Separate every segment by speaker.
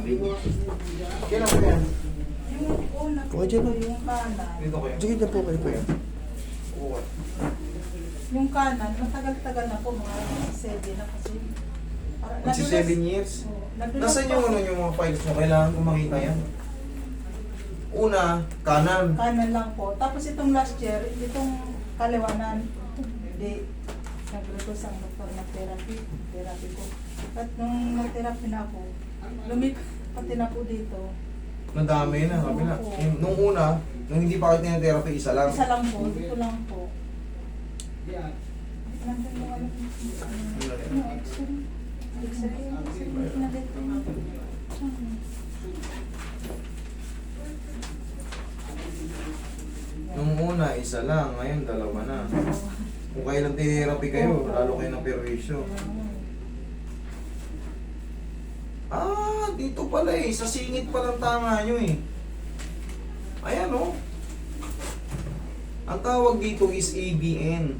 Speaker 1: lambing. Kailan po yan?
Speaker 2: Yung una po,
Speaker 3: Okay, dyan.
Speaker 2: yung kanan.
Speaker 1: Dito ko yan.
Speaker 3: Sige na po kayo po yan.
Speaker 1: Oo.
Speaker 2: Yung kanan, matagal-tagal na po, mga 7 na kasi.
Speaker 1: Magsi 7 years. Nasaan yung ano yung mga files mo? Kailangan ko makita yan. Una, kanan.
Speaker 2: Kanan lang po. Tapos itong last year, itong kaliwanan, hindi. Nag-request ang doktor na therapy ko. At nung nag-therapy na ako, lumipat pati na po dito.
Speaker 1: Nadami na, kabila. Nung una, nung hindi pa kayo therapy, isa lang.
Speaker 2: Isa lang po, dito lang po. Nandun yung ano, yung x-ray. X-ray na dito.
Speaker 1: Nung una, isa lang. Ngayon, dalawa na. Kung kailan therapy kayo, lalo kayo ng perwisyo. Ah, dito pala eh. Sa singit palang tama nyo eh. Ayan oh. Ang tawag dito is ABN.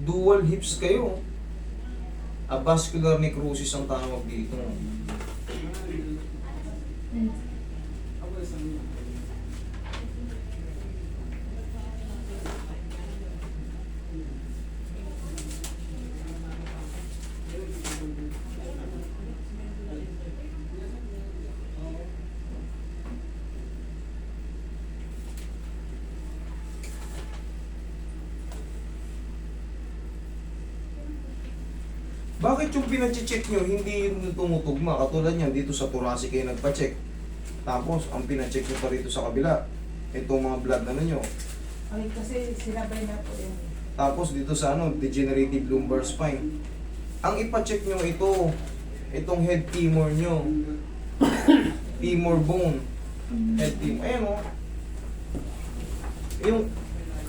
Speaker 1: Dual hips kayo. Avascular necrosis ang tawag dito. Bakit yung pinacheck nyo, hindi yung tumutugma? Katulad yan, dito sa thoracic kayo nagpa-check. Tapos, ang pinacheck nyo pa rito sa kabila, itong mga blood ano nyo.
Speaker 2: Ay, kasi sinabay na po yun.
Speaker 1: Tapos, dito sa ano, degenerative lumbar spine. Ang ipacheck nyo ito, itong head femur nyo. Femur bone. Head femur. Ayan o. Yung,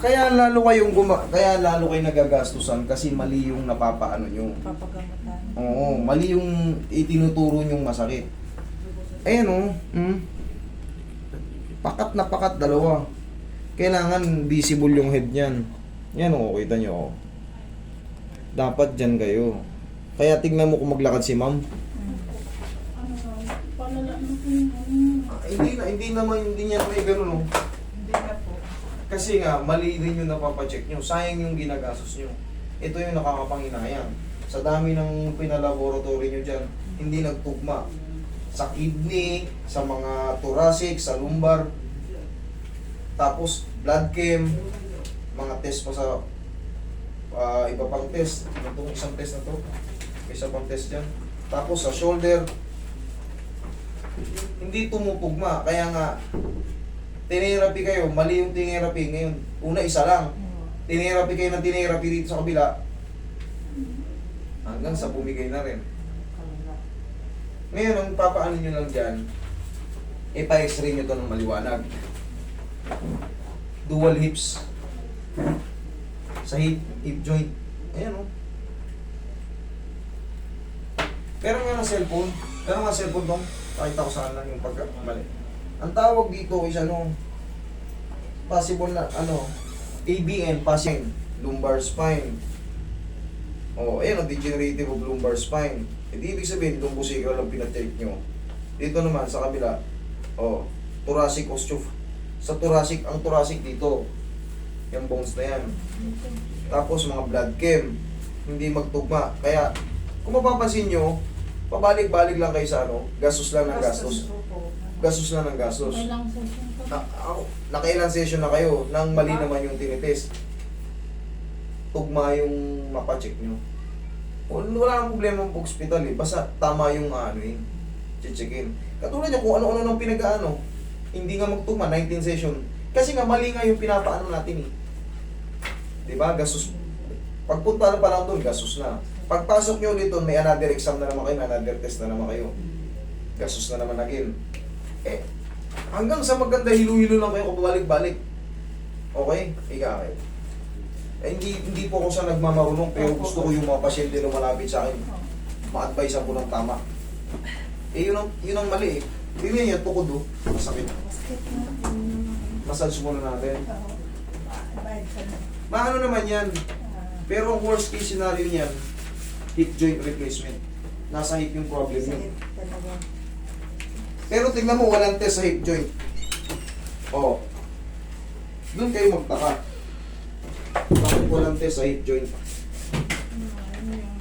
Speaker 1: kaya lalo kayo nagagastusan kasi mali yung napapaano nyo.
Speaker 2: Papagamatan.
Speaker 1: Oo, mali yung itinuturo nyong masakit. Ayan o. Pakat na pakat, dalawa. Kailangan visible yung head niyan. Yan o, kita nyo. Oh. Dapat dyan kayo. Kaya tignan mo kung maglakad si ma'am. Hindi niya may ganun o.
Speaker 2: Hindi na po.
Speaker 1: Kasi nga, mali din yung napapacheck nyo. Sayang yung ginagastos nyo. Ito yung nakakapanginayang. Sa dami ng pinalaboratory nyo dyan, hindi nagtugma. Sa kidney, sa mga thoracic, sa lumbar. Tapos, blood chem, mga test pa sa iba pang test. Itong isang test na to. May isa pang test dyan. Tapos, sa shoulder, hindi tumutugma. Kaya nga, tinerapi kayo, mali yung tinerapi ngayon. Una, isa lang. Tinerapi kayo ng tinerapi dito sa kabila. Hanggang sa bumigay na rin. Ngayon, ang papaano nyo lang dyan, ipa-x-ray nyo to ng maliwanag. Dual hips. Sa hip joint. Ayan o. Pero nga ng cellphone. Tong. Pakita ko saan lang yung pagka-mali. Ang tawag dito is ano, possible na ano, ABN, passing lumbar spine. Oh, ayan ang degenerative of lumbar spine. Hindi ibig sabihin, itong busigal ang pinacheck nyo. Dito naman, sa kabila, oh, thoracic sa thoracic, ang thoracic dito. Yung bones na yan. Tapos mga blood chem, hindi magtugma. Kaya, kung mapapansin nyo, pabalik-balik lang kayo sa ano, gastos lang ng gastos. Gastos lang ng gastos.
Speaker 2: Ilang session po?
Speaker 1: Nakailang session na kayo nang mali naman yung tinitest. Tugma yung mapacheck nyo. Wala nang problema ng hospital eh. Basta tama yung ano eh. Checkin. Katulad nyo kung ano-ano nang pinag-ano. Hindi nga magtugma, 19 session. Kasi nga mali nga yung pinapaano natin eh. Diba? Gastos. Pagpunta na pa lang doon, gastos na. Pagpasok nyo ulit doon, may another exam na naman kayo, may another test na naman kayo. Gastos na naman again. Eh, hanggang sa maganda hilo-hilo lang kayo kung balik-balik. Okay? Ika kayo. Eh, hindi po ako sa nagmamarunong, pero gusto ko yung mga pasyente na malapit sa akin. Ma-advise ako ng tama. Eh, yun ang mali eh. Tingnan niya, tukod oh. Masakit. Massage muna natin. Maano naman yan. Pero ang worst case scenario niyan, hip joint replacement. Nasa hip yung problem
Speaker 2: Sa
Speaker 1: nyo.
Speaker 2: hip talaga.
Speaker 1: Pero tignan mo, walang test sa hip joint. Oo. Doon kayo magtaka. Bakit walang test sa hip joint?
Speaker 2: Ano yung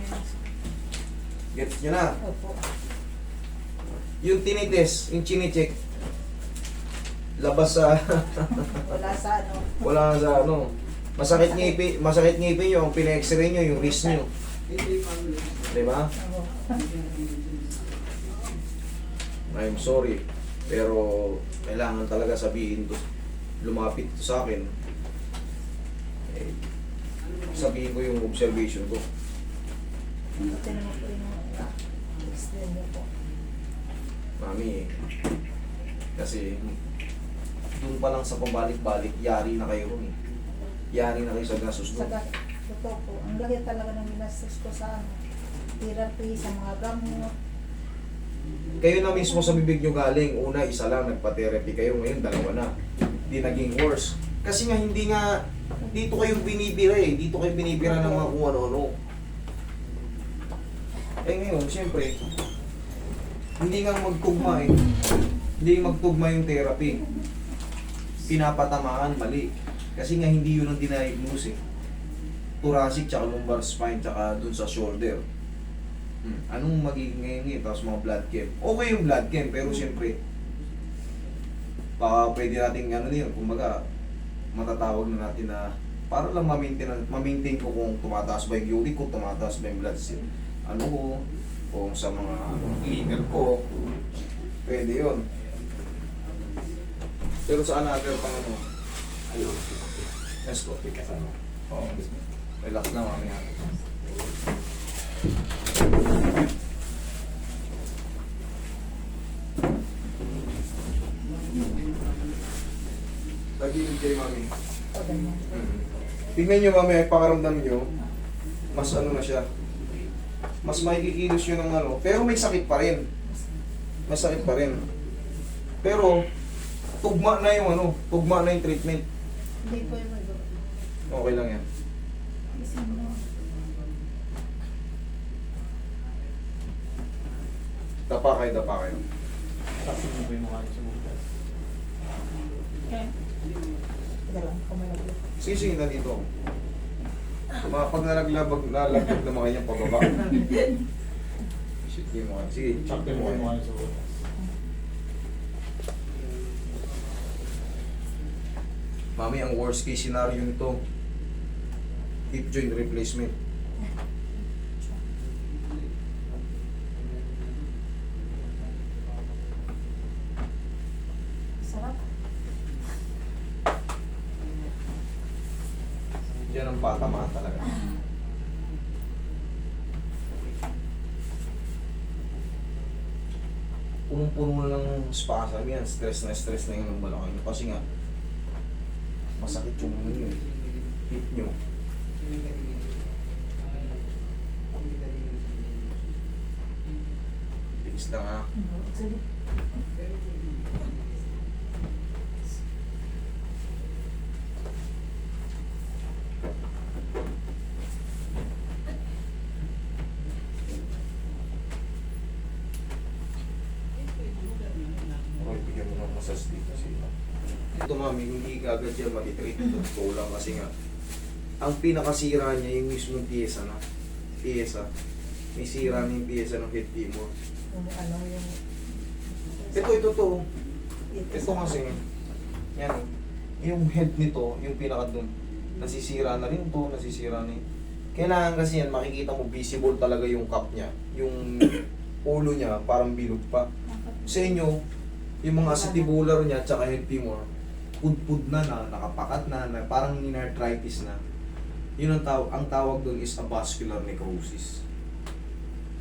Speaker 1: Gets nyo na?
Speaker 2: Opo.
Speaker 1: Yung tinitest, yung chinecheck, labas sa,
Speaker 2: Wala sa ano.
Speaker 1: wala sa ano. Masakit ngipin nyo, ang pina-x-ray nyo, yung wrist nyo. Diba?
Speaker 2: Oo.
Speaker 1: I'm sorry, pero kailangan talaga sabihin to. Lumapit to sa akin. Eh, sabihin ko yung observation ko.
Speaker 2: Pati naman po yung extend niyo po.
Speaker 1: Mami, kasi doon pa lang sa pabalik-balik, yari na kayo ron eh. Yari na kayo sa gastos doon.
Speaker 2: Saka, totoo po, ang laki talaga ng ginastos ko sa ano, therapy, sa mga gamot.
Speaker 1: Kayo na mismo sa bibig nyo galing. Una, isa lang, nagpa-therapy kayo. Ngayon, dalawa na. Hindi naging worse. Kasi nga, hindi nga, dito kayo binibira eh. Dito kayo binibira ng mga kung ano-ano. Eh ngayon, siyempre, hindi nga magtugma eh. Hindi magtugma yung therapy. Pinapatamaan, mali. Kasi nga, hindi yun ang diniagnose eh. Thoracic, tsaka lumbar spine, tsaka dun sa shoulder. Anong magiging ngayon eh, tapos mga blood chem. Okay yung blood chem, pero siyempre, baka pwede natin ano yun, kumbaga, matatawag na natin na para lang ma-maintain ko kung tumataas ba yung uric ko, tumataas ba yung blood cell, ano ko, kung sa mga liver ko, pwede yun. Pero sa another pang ano, ayun, let's go. Oh, relax na mamaya. Tagilid kayo, mami.
Speaker 2: O, ganyan.
Speaker 1: Tignan nyo, mami, ay pakaramdam nyo, mas ano na siya, mas makikikilos yun ng ano, pero may sakit pa rin. May sakit pa rin. Pero, tugma na yung ano, tugma na yung treatment.
Speaker 2: Hindi po yung mag
Speaker 1: Okay lang yan. Dapa kayo.
Speaker 3: Tapos mo ba yung mukha niya sa bukas?
Speaker 2: Okay. Teka lang, kumalagay.
Speaker 1: Sige, nandito. Pag nalaglag naman kanyang pababa. Shit, yung mga. Sige,
Speaker 3: Sakto mo yung mukha niya sa bukas.
Speaker 1: Mami, ang worst case scenario nito, hip joint replacement.
Speaker 2: Sarap.
Speaker 1: Yan ang patamaan talaga. Punong-puno na ng spasm yan. Stress na yung balakang nyo. Kasi nga, masakit yung ano yun. Hip nyo. Bilis lang ha.
Speaker 2: Sige.
Speaker 1: Okay, bigyan mo ng massage dito sila. Ito mami, hindi ka agad yan matitreat. Totoo lang kasi nga, ang pinakasira niya yung mismong piyesa na. Piyesa. May sira na yung piyesa ng head femur.
Speaker 2: Yung ano yung...
Speaker 1: Ito to. Ito kasi, yan yung head nito, yung pinaka dun, nasisira na rin to, nasisira na yun. Kailangan kasi yan, makikita mo visible talaga yung cup niya. Yung ulo niya, parang bilog pa. Sa inyo, yung mga acetibular niya, tsaka head femur, pud-pud na, nakapakat na, parang arthritis na. Yun ang tawag doon is avascular necrosis.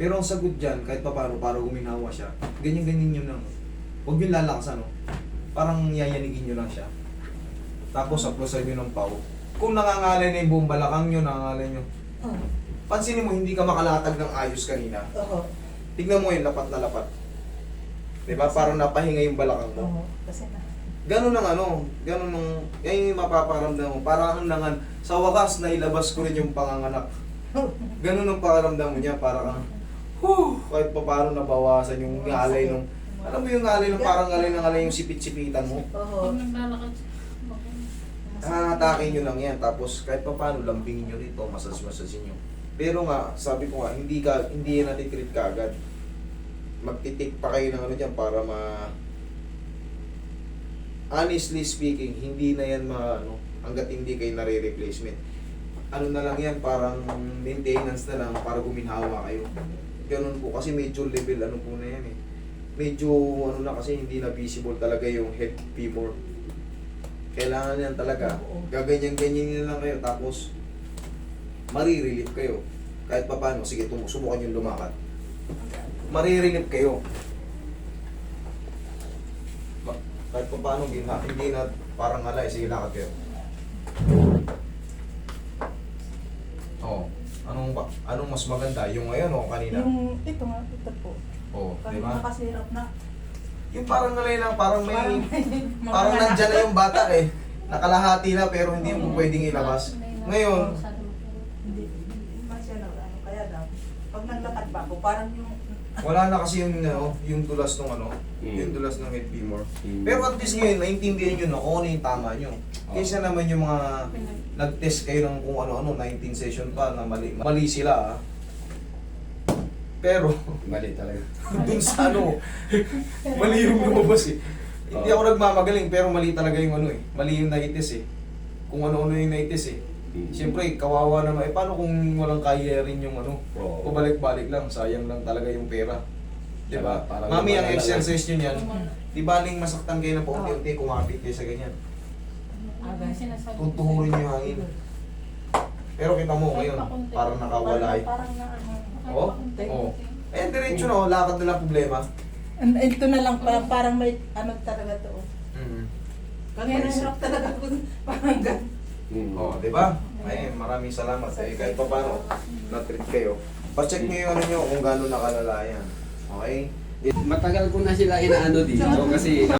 Speaker 1: Pero ang sagot dyan, kahit pa paano, para guminawa siya, ganyan-ganyan yun lang. Huwag yung lalakasan, no? Parang yayanigin nyo lang siya. Tapos aplosan nyo ng pau. Kung nangangalay na yung buong balakang nyo, nangangalay nyo.
Speaker 2: Oh.
Speaker 1: Pansinin mo, hindi ka makalatag ng ayos kanina.
Speaker 2: Oo.
Speaker 1: Tignan mo yun, lapat na lapat. Diba? Parang napahinga yung balakang mo.
Speaker 2: Oo. Kasi na.
Speaker 1: Ganun ang ano, ganun ang, yan yung mapaparamdam mo. Parang nangan, sa wakas, nailabas ko rin yung panganganak. Ganun ang pakaramdam mo niya, parang, Kahit pa paano nabawasan yung ngalay nung, alam mo yung ngalay nung parang ngalay na ngalay yung sipit-sipitan mo.
Speaker 2: Oo.
Speaker 4: Pag naglalakad siya,
Speaker 1: Atake nyo lang yan, tapos kahit pa paano lambingin nyo rito, masas-masasin nyo. Pero nga, sabi ko nga, hindi yan natitreat ka agad. Magtitik pa kayo ng ano dyan para honestly speaking, hindi na yan hanggat hindi kayo nare-replacement. Ano na lang yan, parang maintenance na lang para guminhawa kayo. Ganun po, kasi medyo level po na yan eh. Medyo na kasi hindi na visible talaga yung head femur. Kailangan yan talaga. Gaganyan-ganyan lang kayo, tapos marirelief kayo. Kahit pa paano, sige, subukan yung lumakad. Marirelief kayo. Kahit pa paano, hindi na parang alay, sige, lakad kayo. Anong mas maganda? Yung ngayon o kanina?
Speaker 2: Yung ito nga, ito po.
Speaker 1: Oo, di
Speaker 2: Kanina
Speaker 1: ba?
Speaker 2: kasi hirap na.
Speaker 1: Yung parang ngalay lang, parang
Speaker 2: Parang
Speaker 1: parang nandyan na yung bata eh. Nakalahati na pero hindi mo pwedeng ilabas. Ngayon,
Speaker 2: Hindi man siya ano, kaya daw. Pag naglakad ba ako, parang yung
Speaker 1: wala na kasi yung dulas ng yung dulas ng head femur. Pero at least ngayon, naintindihan nyo na kung ano yung tama nyo. Kaysa naman yung mga nag-test kayo ng kung ano-ano, 19 session pa na mali sila ah. Pero,
Speaker 5: Mali talaga.
Speaker 1: dun sa mali yung lumabas eh. Hindi ako nagmamagaling pero mali talaga yung mali yung naitis eh. Kung ano-ano yung naitis eh. Siyempre, kawawa naman. Eh, paano kung walang kaya rin yung
Speaker 5: Oo.
Speaker 1: pabalik-balik lang, sayang lang talaga yung pera. Diba?
Speaker 5: Parang
Speaker 1: Mami, ang
Speaker 5: lumalala
Speaker 1: exercise nyo yan, di baling masaktan kayo na paunti-unti, kumapit kayo sa ganyan. Tutuhurin nyo yung hangin. Pero kita mo ngayon, parang nakawala eh.
Speaker 2: Parang na ano.
Speaker 1: Oo? Oo. Ayan, diretso na, lakad na lang problema.
Speaker 2: Ito na lang, parang may ano talaga to.
Speaker 1: Mm-hmm.
Speaker 2: Kanina hirap talaga kung parang gan.
Speaker 1: Oh, di ba? Ayun, maraming salamat. Eh, kahit pa paano, na-treat kayo. Pa-check nyo yung nyo kung gano'n nakalala yan. Okay?
Speaker 5: Matagal ko na sila inaano dito kasi